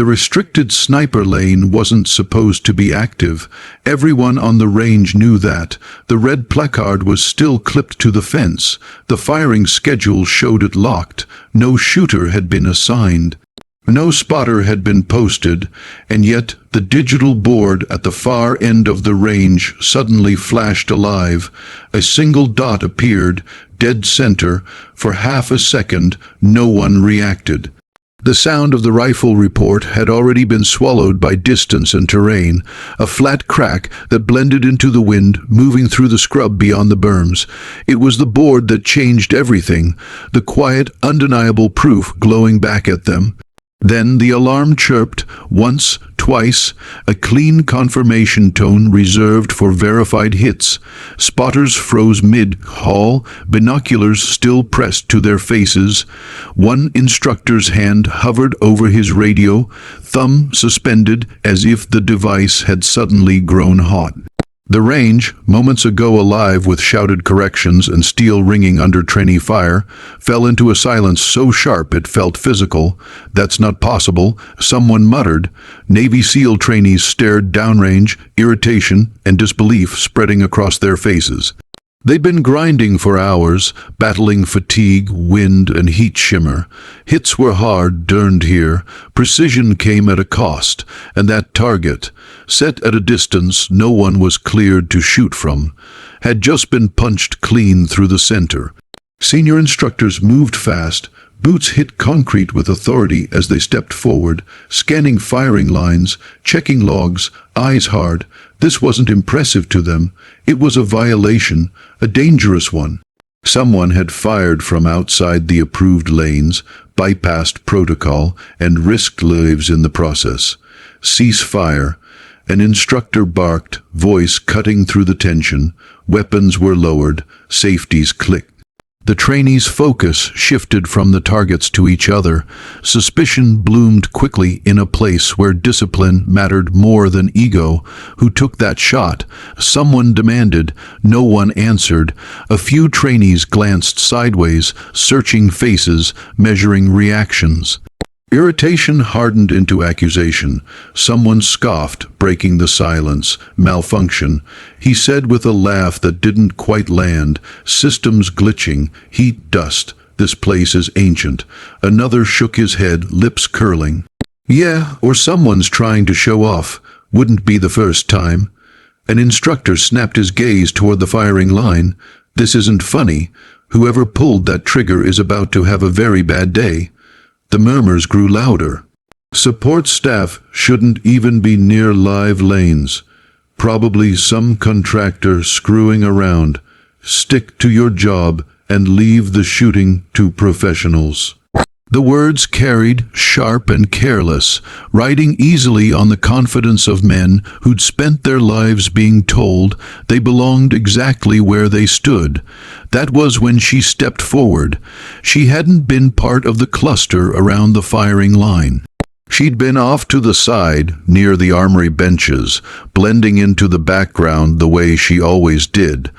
The restricted sniper lane wasn't supposed to be active. Everyone on the range knew that. The red placard was still clipped to the fence. The firing schedule showed it locked. No shooter had been assigned. No spotter had been posted, and yet the digital board at the far end of the range suddenly flashed alive. A single dot appeared, dead center. For half a second, no one reacted. The sound of the rifle report had already been swallowed by distance and terrain, a flat crack that blended into the wind, moving through the scrub beyond the berms. It was the board that changed everything, the quiet, undeniable proof glowing back at them. Then the alarm chirped, once, twice, a clean confirmation tone reserved for verified hits. Spotters froze mid-haul, binoculars still pressed to their faces. One instructor's hand hovered over his radio, thumb suspended as if the device had suddenly grown hot. The range, moments ago alive with shouted corrections and steel ringing under trainee fire, fell into a silence so sharp it felt physical. "That's not possible," someone muttered. Navy SEAL trainees stared downrange, irritation and disbelief spreading across their faces. They'd been grinding for hours, battling fatigue, wind, and heat shimmer. Hits were hard-earned here. Precision came at a cost, and that target, set at a distance no one was cleared to shoot from, had just been punched clean through the center. Senior instructors moved fast. Boots hit concrete with authority as they stepped forward, scanning firing lines, checking logs, eyes hard. This wasn't impressive to them. It was a violation, a dangerous one. Someone had fired from outside the approved lanes, bypassed protocol, and risked lives in the process. "Cease fire." An instructor barked, voice cutting through the tension. Weapons were lowered, safeties clicked. The trainees' focus shifted from the targets to each other. Suspicion bloomed quickly in a place where discipline mattered more than ego. Who took that shot? Someone demanded. No one answered. A few trainees glanced sideways, searching faces, measuring reactions. Irritation hardened into accusation. Someone scoffed, breaking the silence. "Malfunction," he said with a laugh that didn't quite land. "Systems glitching, heat dust. This place is ancient." Another shook his head, lips curling. "Yeah, or someone's trying to show off. Wouldn't be the first time." An instructor snapped his gaze toward the firing line. "This isn't funny. Whoever pulled that trigger is about to have a very bad day." The murmurs grew louder. "Support staff shouldn't even be near live lanes. Probably some contractor screwing around. Stick to your job and leave the shooting to professionals." The words carried, sharp and careless, riding easily on the confidence of men who'd spent their lives being told they belonged exactly where they stood. That was when she stepped forward. She hadn't been part of the cluster around the firing line. She'd been off to the side, near the armory benches, blending into the background the way she always did.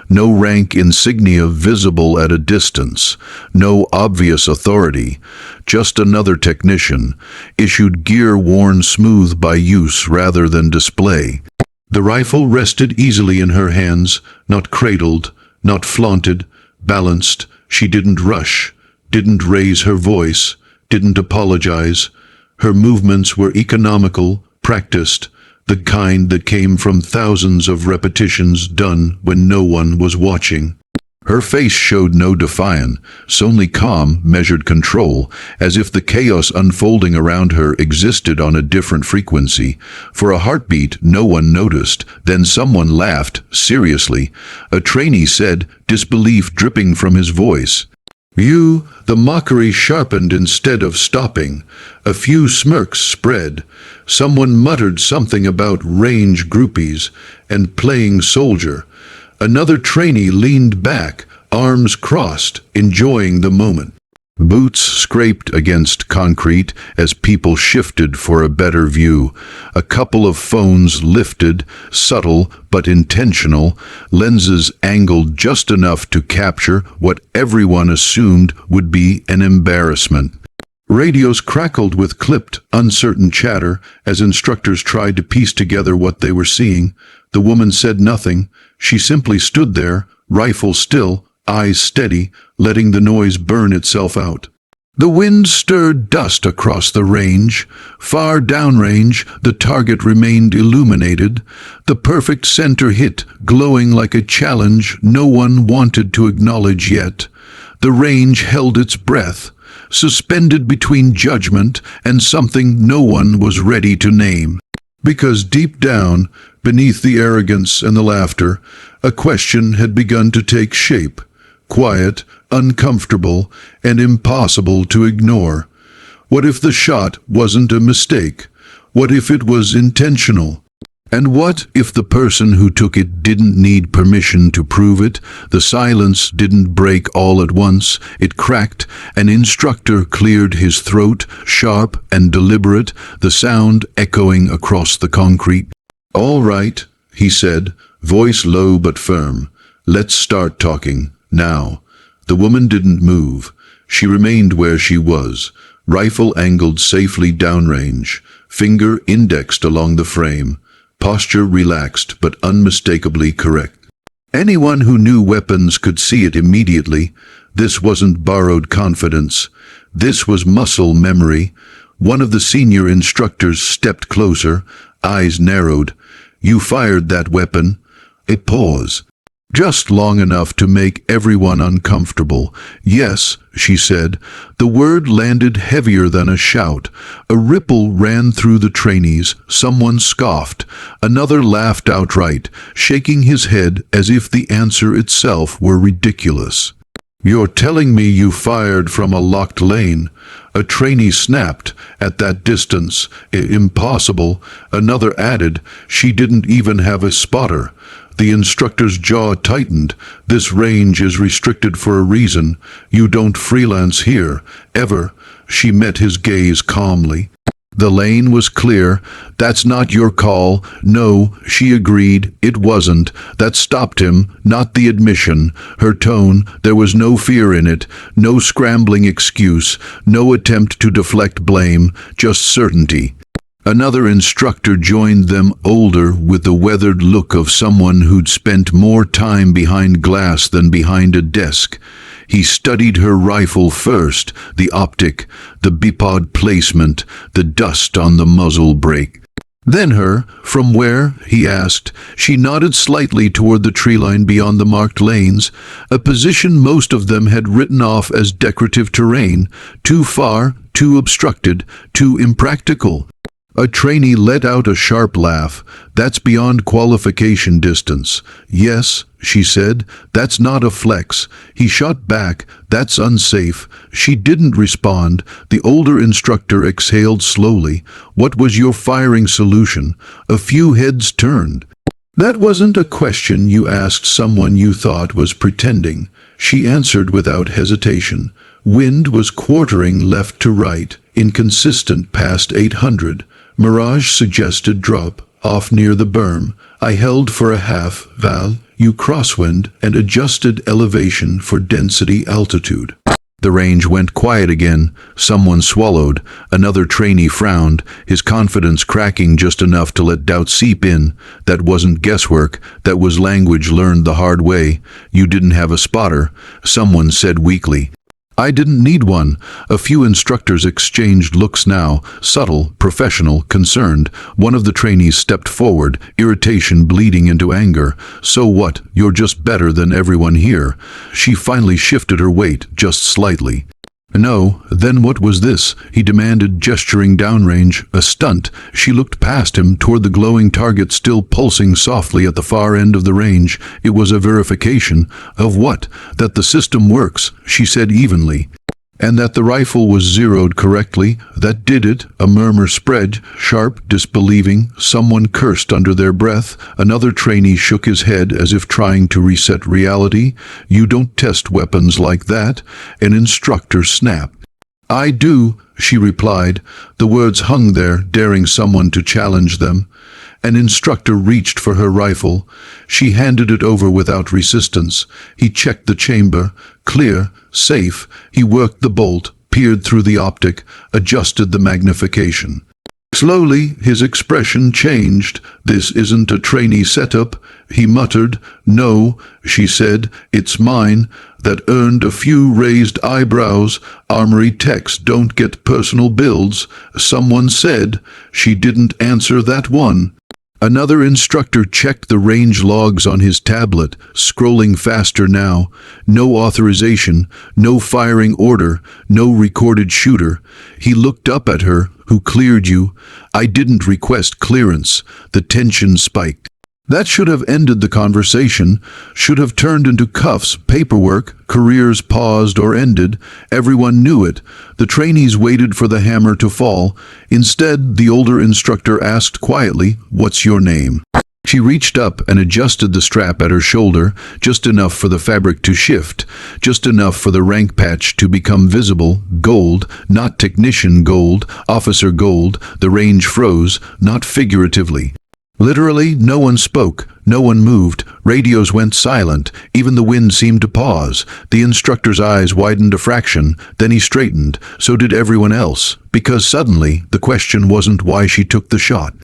No rank insignia visible at a distance, no obvious authority, just another technician, issued gear worn smooth by use rather than display. The rifle rested easily in her hands, not cradled, not flaunted, balanced. She didn't rush, didn't raise her voice, didn't apologize. Her movements were economical, practiced, the kind that came from thousands of repetitions done when no one was watching. Her face showed no defiance, only calm, measured control, as if the chaos unfolding around her existed on a different frequency. For a heartbeat, no one noticed. Then someone laughed, seriously. A trainee said, disbelief dripping from his voice. The mockery sharpened instead of stopping. A few smirks spread. Someone muttered something about range groupies and playing soldier. Another trainee leaned back, arms crossed, enjoying the moment. Boots scraped against concrete as people shifted for a better view. A couple of phones lifted, subtle but intentional, lenses angled just enough to capture what everyone assumed would be an embarrassment. Radios crackled with clipped, uncertain chatter as instructors tried to piece together what they were seeing. The woman said nothing. She simply stood there, rifle still, eyes steady, letting the noise burn itself out. The wind stirred dust across the range. Far downrange, the target remained illuminated, the perfect center hit glowing like a challenge no one wanted to acknowledge yet. The range held its breath, suspended between judgment and something no one was ready to name. Because deep down, beneath the arrogance and the laughter, a question had begun to take shape. Quiet, uncomfortable, and impossible to ignore. What if the shot wasn't a mistake? What if it was intentional? And what if the person who took it didn't need permission to prove it? The silence didn't break all at once. It cracked. An instructor cleared his throat, sharp and deliberate, the sound echoing across the concrete. "All right," he said, voice low but firm. "Let's start talking. Now." The woman didn't move. She remained where she was, rifle angled safely downrange, finger indexed along the frame, posture relaxed but unmistakably correct. Anyone who knew weapons could see it immediately. This wasn't borrowed confidence. This was muscle memory. One of the senior instructors stepped closer, eyes narrowed. "You fired that weapon." A pause. Just long enough to make everyone uncomfortable. "Yes," she said. The word landed heavier than a shout. A ripple ran through the trainees. Someone scoffed. Another laughed outright, shaking his head as if the answer itself were ridiculous. "You're telling me you fired from a locked lane?" A trainee snapped. "At that distance, impossible." Another added, "She didn't even have a spotter." The instructor's jaw tightened. "This range is restricted for a reason. You don't freelance here, ever." She met his gaze calmly. The lane was clear. "That's not your call." "No," she agreed, "it wasn't." That stopped him, not the admission. Her tone, there was no fear in it, no scrambling excuse, no attempt to deflect blame, just certainty. Another instructor joined them, older, with the weathered look of someone who'd spent more time behind glass than behind a desk. He studied her rifle first, the optic, the bipod placement, the dust on the muzzle brake. "Then her, from where?" he asked. She nodded slightly toward the tree line beyond the marked lanes, a position most of them had written off as decorative terrain, too far, too obstructed, too impractical. A trainee let out a sharp laugh. "That's beyond qualification distance." "Yes," she said, "that's not a flex." He shot back, "That's unsafe." She didn't respond. The older instructor exhaled slowly. "What was your firing solution?" A few heads turned. "That wasn't a question you asked someone you thought was pretending." She answered without hesitation. Wind was quartering left to right, inconsistent past 800. Mirage suggested drop, off near the berm. I held for a half, Val. You crosswind and adjusted elevation for density altitude. The range went quiet again. Someone swallowed. Another trainee frowned, his confidence cracking just enough to let doubt seep in. That wasn't guesswork. That was language learned the hard way. "You didn't have a spotter," someone said weakly. "I didn't need one." A few instructors exchanged looks now, subtle, professional, concerned. One of the trainees stepped forward, irritation bleeding into anger. "So what? You're just better than everyone here." She finally shifted her weight, just slightly. "No, then what was this?" he demanded, gesturing downrange. "A stunt." She looked past him, toward the glowing target still pulsing softly at the far end of the range. "It was a verification." "Of what?" "That the system works," she said evenly. "And that the rifle was zeroed correctly." "That did it." A murmur spread, sharp, disbelieving. Someone cursed under their breath. Another trainee shook his head as if trying to reset reality. "You don't test weapons like that." An instructor snapped. "I do," she replied. The words hung there, daring someone to challenge them. An instructor reached for her rifle. She handed it over without resistance. He checked the chamber. Clear, safe. He worked the bolt, peered through the optic, adjusted the magnification. Slowly, his expression changed. "This isn't a trainee setup," he muttered. "No," she said, "it's mine." That earned a few raised eyebrows. "Armory techs don't get personal builds," someone said. She didn't answer that one. Another instructor checked the range logs on his tablet, scrolling faster now. No authorization, no firing order, no recorded shooter. He looked up at her. "Who cleared you?" "I didn't request clearance." The tension spiked. That should have ended the conversation, should have turned into cuffs, paperwork, careers paused or ended. Everyone knew it. The trainees waited for the hammer to fall. Instead, the older instructor asked quietly, "What's your name?" She reached up and adjusted the strap at her shoulder, just enough for the fabric to shift, just enough for the rank patch to become visible. Gold, not technician gold, officer gold. The range froze, not figuratively. Literally, no one spoke, no one moved. Radios went silent, even the wind seemed to pause. The instructor's eyes widened a fraction, then he straightened. So did everyone else, because suddenly the question wasn't why she took the shot.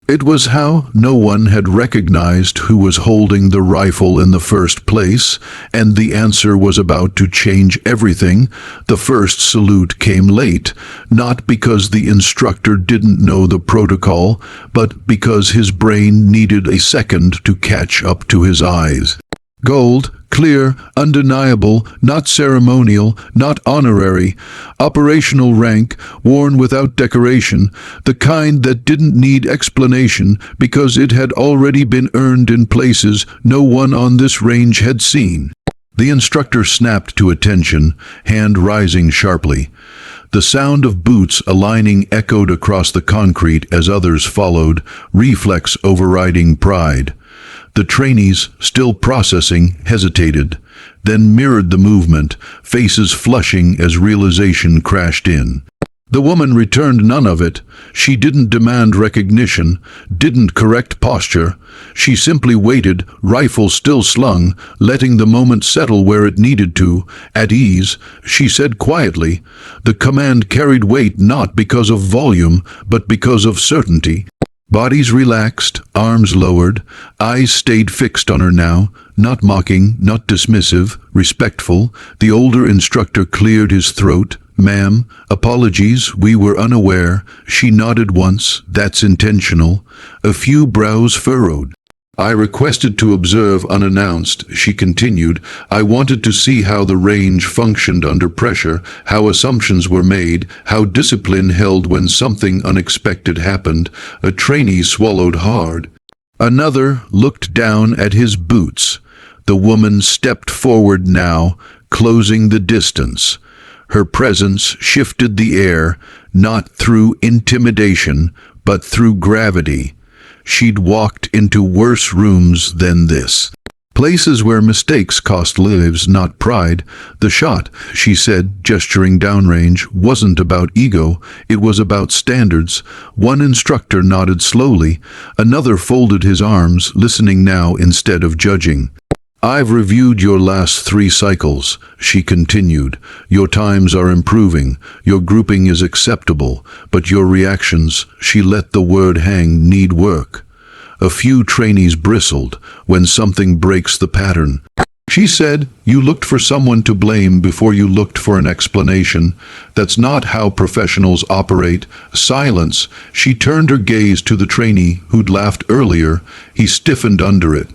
It was how no one had recognized who was holding the rifle in the first place, and the answer was about to change everything. The first salute came late, not because the instructor didn't know the protocol, but because his brain needed a second to catch up to his eyes. Gold, clear, undeniable, not ceremonial, not honorary, operational rank, worn without decoration, the kind that didn't need explanation because it had already been earned in places no one on this range had seen. The instructor snapped to attention, hand rising sharply. The sound of boots aligning echoed across the concrete as others followed, reflex overriding pride. The trainees, still processing, hesitated, then mirrored the movement, faces flushing as realization crashed in. The woman returned none of it. She didn't demand recognition, didn't correct posture. She simply waited, rifle still slung, letting the moment settle where it needed to. At ease, she said quietly. The command carried weight not because of volume, but because of certainty. Bodies relaxed, arms lowered, eyes stayed fixed on her now, not mocking, not dismissive, respectful. The older instructor cleared his throat. "Ma'am, apologies, we were unaware." She nodded once. "That's intentional." A few brows furrowed. "I requested to observe unannounced," she continued. "I wanted to see how the range functioned under pressure, how assumptions were made, how discipline held when something unexpected happened." A trainee swallowed hard. Another looked down at his boots. The woman stepped forward now, closing the distance. Her presence shifted the air, not through intimidation, but through gravity. She'd walked into worse rooms than this. Places where mistakes cost lives, not pride. "The shot," she said, gesturing downrange, "wasn't about ego. It was about standards." One instructor nodded slowly. Another folded his arms, listening now instead of judging. "I've reviewed your last 3 cycles," she continued. "Your times are improving. Your grouping is acceptable. But your reactions," she let the word hang, "need work." A few trainees bristled. "When something breaks the pattern," she said, "you looked for someone to blame before you looked for an explanation. That's not how professionals operate." Silence. She turned her gaze to the trainee who'd laughed earlier. He stiffened under it.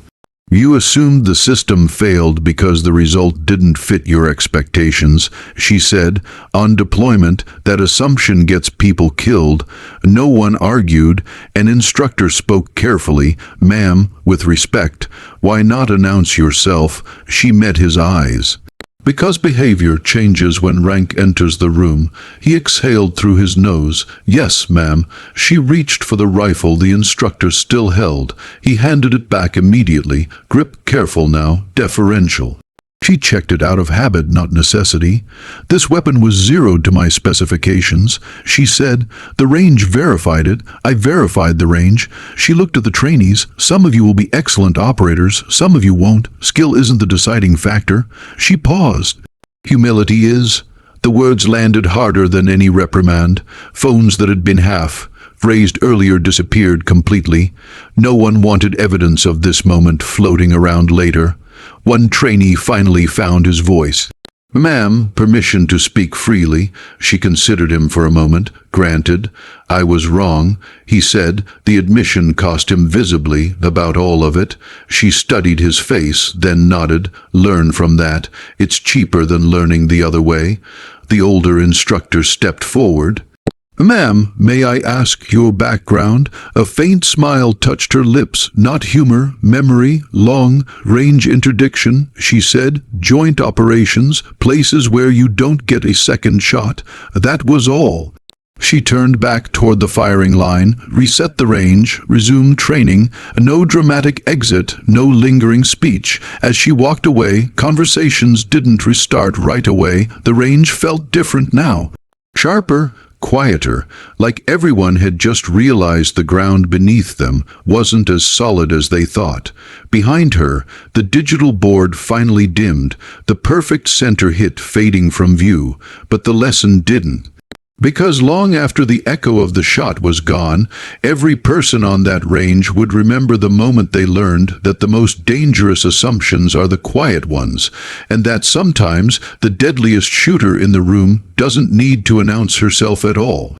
"You assumed the system failed because the result didn't fit your expectations," she said. "On deployment, that assumption gets people killed." No one argued. An instructor spoke carefully. "Ma'am, with respect, why not announce yourself?" She met his eyes. Because behavior changes when rank enters the room, he exhaled through his nose. "Yes, ma'am." She reached for the rifle the instructor still held. He handed it back immediately, grip careful now, deferential. She checked it out of habit, not necessity. "This weapon was zeroed to my specifications," she said. "The range verified it. I verified the range." She looked at the trainees. "Some of you will be excellent operators, some of you won't. Skill isn't the deciding factor." She paused. "Humility is." The words landed harder than any reprimand. Phones that had been half raised earlier disappeared completely. No one wanted evidence of this moment floating around later. One trainee finally found his voice. "Ma'am, permission to speak freely." She considered him for a moment. "Granted. I was wrong," he said. The admission cost him visibly, about all of it. She studied his face, then nodded. "Learn from that. It's cheaper than learning the other way." The older instructor stepped forward. "Ma'am, may I ask your background?" A faint smile touched her lips. "Not humor, memory, long-range interdiction," she said. "Joint operations, places where you don't get a second shot. That was all." She turned back toward the firing line, reset the range, resumed training. No dramatic exit, no lingering speech. As she walked away, conversations didn't restart right away. The range felt different now. Sharper, quieter, like everyone had just realized the ground beneath them wasn't as solid as they thought. Behind her, the digital board finally dimmed, the perfect center hit fading from view, but the lesson didn't. Because long after the echo of the shot was gone, every person on that range would remember the moment they learned that the most dangerous assumptions are the quiet ones, and that sometimes the deadliest shooter in the room doesn't need to announce herself at all.